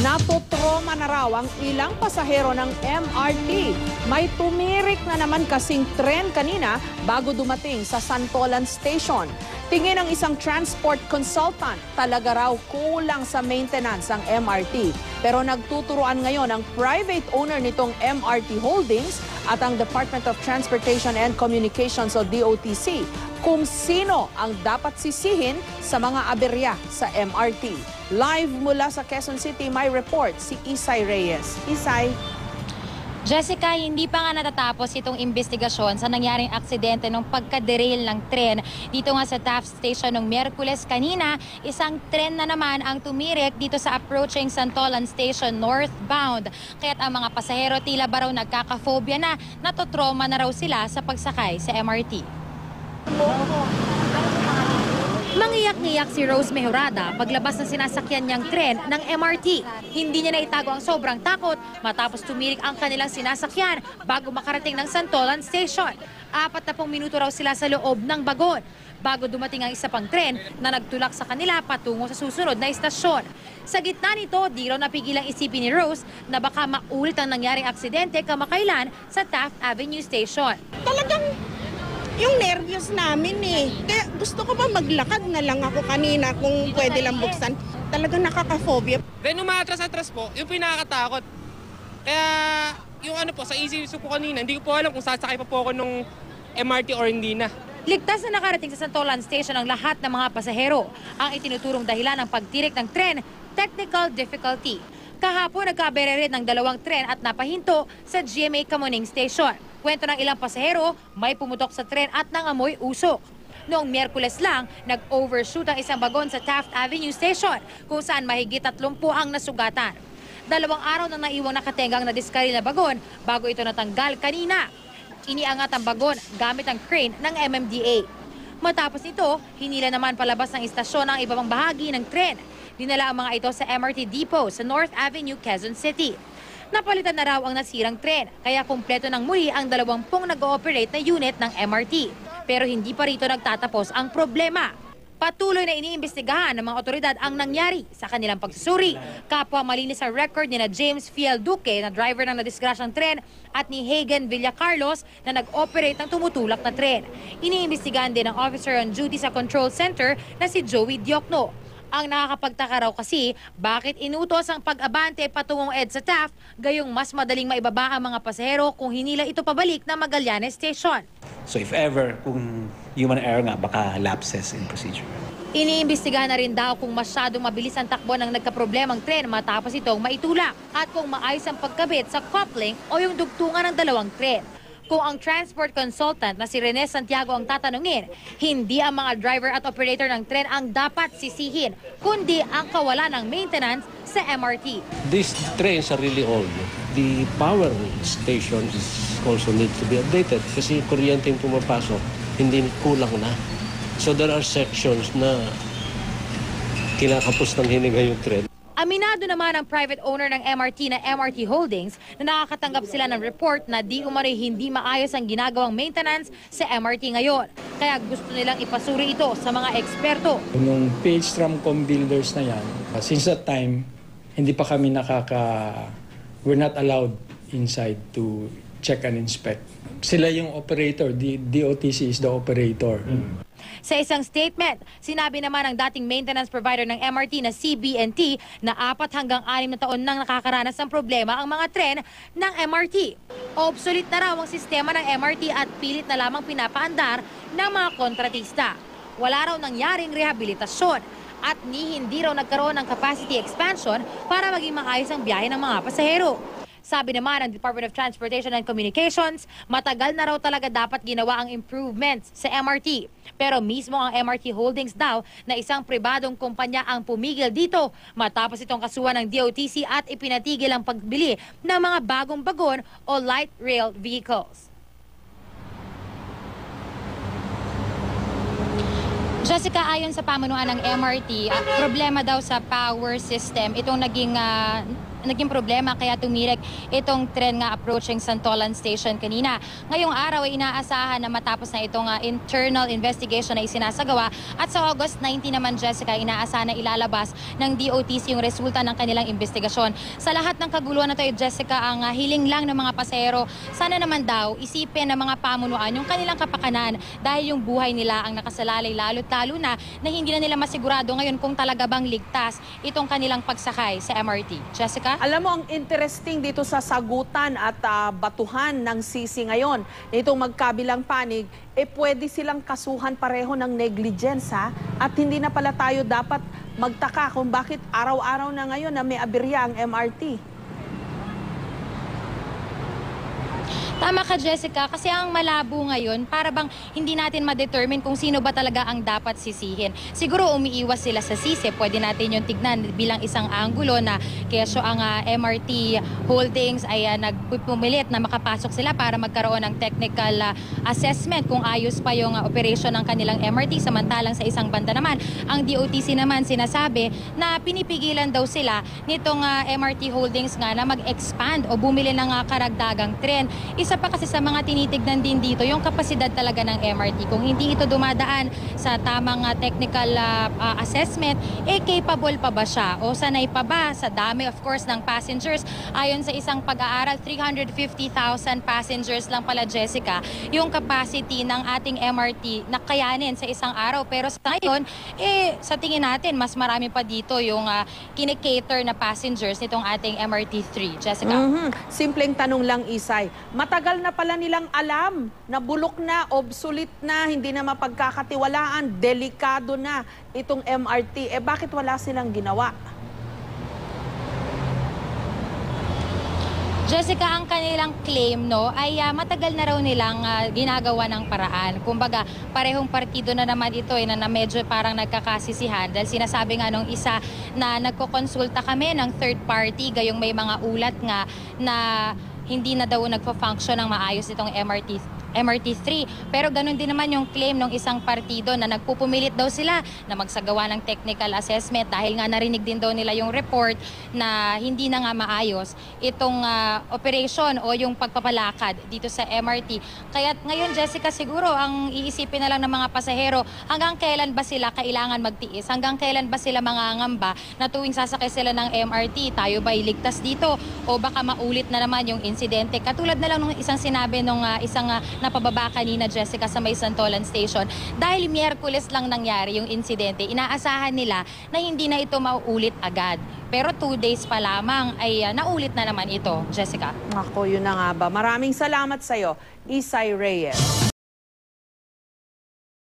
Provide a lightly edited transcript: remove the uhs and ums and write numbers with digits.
Natotroma na raw ang ilang pasahero ng MRT. May tumirik na naman kasing tren kanina bago dumating sa Santolan Station. Tingin ng isang transport consultant, talaga raw kulang sa maintenance ang MRT. Pero nagtuturuan ngayon ang private owner nitong MRT Holdings at ang Department of Transportation and Communications o DOTC kung sino ang dapat sisihin sa mga aberya sa MRT. Live mula sa Quezon City, may report si Isay Reyes. Isay. Jessica, hindi pa nga natatapos itong investigasyon sa nangyaring aksidente ng pagka-derail ng tren dito nga sa Taft Station noong Miyerkules kanina. Isang tren na naman ang tumirik dito sa approaching Santolan Station northbound. Kaya't ang mga pasahero tila ba raw nagkaka-phobia na, natotroma na raw sila sa pagsakay sa MRT. Mangiyak-ngiyak si Rose Mejorada paglabas ng sinasakyan niyang tren ng MRT. Hindi niya naitago ang sobrang takot matapos tumirik ang kanilang sinasakyan bago makarating ng Santolan Station. 40 minuto raw sila sa loob ng bagon bago dumating ang isa pang tren na nagtulak sa kanila patungo sa susunod na istasyon. Sa gitna nito, di raw napigilang isipin ni Rose na baka maulit ang nangyaring aksidente kamakailan sa Taft Avenue Station. Talagang yung nervyos namin eh. Kaya gusto ko pa maglakad na lang ako kanina kung pwede lang buksan. Talagang nakaka-phobia. Then umatras-atras po, yung pinakatakot. Kaya yung ano po, sa isip po kanina, hindi ko po alam kung sasakay pa po ako nung MRT or hindi na. Ligtas na nakarating sa Santolan Station ang lahat ng mga pasahero. Ang itinuturong dahilan ng pagtirik ng tren, technical difficulty. Kahapon nagkabere rin ng dalawang tren at napahinto sa GMA Kamuning Station. Kwento ng ilang pasahero, may pumutok sa tren at nangamoy usok. Noong Miyerkules lang, nag-overshoot ang isang bagon sa Taft Avenue Station kung saan mahigit 30 ang nasugatan. 2 araw nang naiwang nakatenggang na diskari na bagon bago ito natanggal kanina. Iniangat ang bagon gamit ang crane ng MMDA. Matapos ito, hinila naman palabas ng istasyon ang ibang bahagi ng tren. Dinala ang mga ito sa MRT Depot sa North Avenue, Quezon City. Napalitan na raw ang nasirang tren, kaya kumpleto ng muli ang 20 nag-ooperate na unit ng MRT. Pero hindi pa rito nagtatapos ang problema. Patuloy na iniimbestigahan ng mga otoridad ang nangyari sa kanilang pagsusuri. Kapwa malinis sa record ni na James Fiel Duque na driver ng nadisgrasyang tren at ni Hagen Villacarlos na nag-operate ng tumutulak na tren. Iniimbestigahan din ng officer on duty sa control center na si Joey Diokno. Ang nakakapagtaka raw kasi, bakit inutos ang pag-abante patungong EDSA Taft, gayong mas madaling maibaba ang mga pasahero kung hinila ito pabalik na Magallanes Station. So if ever, kung human error nga, baka lapses in procedure. Iniimbestigahan na rin daw kung masyadong mabilis ang takbo ng nagkaproblemang tren matapos itong maitulak at kung maayos ang pagkabit sa coupling o yung dugtungan ng dalawang tren. Kung ang transport consultant na si Rene Santiago ang tatanungin, hindi ang mga driver at operator ng tren ang dapat sisihin, kundi ang kawalan ng maintenance sa MRT. These trains are really old. The power station is also need to be updated kasi kuryente yung pumapasok, hindi kulang na. So there are sections na kinakapos ng hininga yung tren. Aminado naman ang private owner ng MRT na MRT Holdings na nakakatanggap sila ng report na di umano'y hindi maayos ang ginagawang maintenance sa MRT ngayon. Kaya gusto nilang ipasuri ito sa mga eksperto. Yung PH Tramcom builders na yan, since that time, hindi pa kami we're not allowed inside to check and inspect. Sila yung operator, DOTC is the operator. Sa isang statement, sinabi naman ng dating maintenance provider ng MRT na CB&T na 4 hanggang 6 na taon nang nakakaranas ng problema ang mga tren ng MRT. Obsolete na raw ang sistema ng MRT at pilit na lamang pinapaandar ng mga kontratista. Wala raw nangyaring rehabilitasyon at hindi raw nagkaroon ng capacity expansion para maging maayos ang biyahe ng mga pasahero. Sabi naman ng Department of Transportation and Communications, matagal na raw talaga dapat ginawa ang improvements sa MRT. Pero mismo ang MRT Holdings daw na isang pribadong kumpanya ang pumigil dito matapos itong kasuhan ng DOTC at ipinatigil ang pagbili ng mga bagong bagon o light rail vehicles. Jessica, ayon sa pamunuan ng MRT, problema daw sa power system itong naging naging problema kaya tumirik itong tren nga approaching Santolan Station kanina. Ngayong araw ay inaasahan na matapos na itong internal investigation na isinasagawa at sa August 19 naman, Jessica, inaasahan na ilalabas ng DOTC yung resulta ng kanilang investigasyon. Sa lahat ng kaguluhan na ito, Jessica, ang hiling lang ng mga pasahero, sana naman daw isipin ng mga pamunuan yung kanilang kapakanan dahil yung buhay nila ang nakasalalay lalo na hindi na nila masigurado ngayon kung talaga bang ligtas itong kanilang pagsakay sa MRT. Jessica? Alam mo, ang interesting dito sa sagutan at batuhan ng sisi ngayon, itong magkabilang panig, pwede silang kasuhan pareho ng negligence, ha? At hindi na pala tayo dapat magtaka kung bakit araw-araw na ngayon na may aberya ang MRT. Tama ka, Jessica, kasi ang malabo ngayon, para bang hindi natin ma-determine kung sino ba talaga ang dapat sisihin. Siguro umiiwas sila sa sisi, pwede natin yung tignan bilang isang anggulo na kesyo ang MRT Holdings ay nagpumilit na makapasok sila para magkaroon ng technical assessment kung ayos pa yung operation ng kanilang MRT. Samantalang sa isang banda naman, ang DOTC naman sinasabi na pinipigilan daw sila nitong MRT Holdings nga na mag-expand o bumili ng karagdagang tren. Isa pa kasi sa mga tinitignan din dito yung kapasidad talaga ng MRT. Kung hindi ito dumadaan sa tamang technical assessment, capable pa ba siya? O sanay pa ba sa dami, of course, ng passengers? Ayon sa isang pag-aaral, 350,000 passengers lang pala, Jessica, yung capacity ng ating MRT na kayanin sa isang araw. Pero sa ngayon, sa tingin natin, mas marami pa dito yung kinikater na passengers nitong ating MRT3. Jessica? Simpleng tanong lang, Isay. Matagal na pala nilang alam na bulok na, obsolete na, hindi na mapagkakatiwalaan, delikado na itong MRT. Bakit wala silang ginawa? Jessica, ang kanilang claim ay matagal na raw nilang ginagawa ng paraan. Kumbaga, parehong partido na naman ito na medyo parang nagkakasisihan dahil sinasabi nga nung isa na nagkokonsulta kami ng third party gayong may mga ulat nga na hindi na daw nagpa-function ng maayos itong MRT3. Pero ganun din naman yung claim ng isang partido na nagpupumilit daw sila na magsagawa ng technical assessment dahil nga narinig din daw nila yung report na hindi na nga maayos itong operation o yung pagpapalakad dito sa MRT. Kaya ngayon, Jessica, siguro ang iisipin na lang ng mga pasahero, hanggang kailan ba sila kailangan magtiis? Hanggang kailan ba sila mangangamba na tuwing sasakay sila ng MRT, tayo ba iligtas dito? O baka maulit na naman yung insidente? Katulad na lang nung isang sinabi nung isang napababa kanina, Jessica, sa may Santolan Station. Dahil Miyerkules lang nangyari yung insidente, inaasahan nila na hindi na ito mauulit agad. Pero 2 days pa lamang ay naulit na naman ito, Jessica. Ako, yun na nga ba. Maraming salamat sa'yo, Isay Reyes.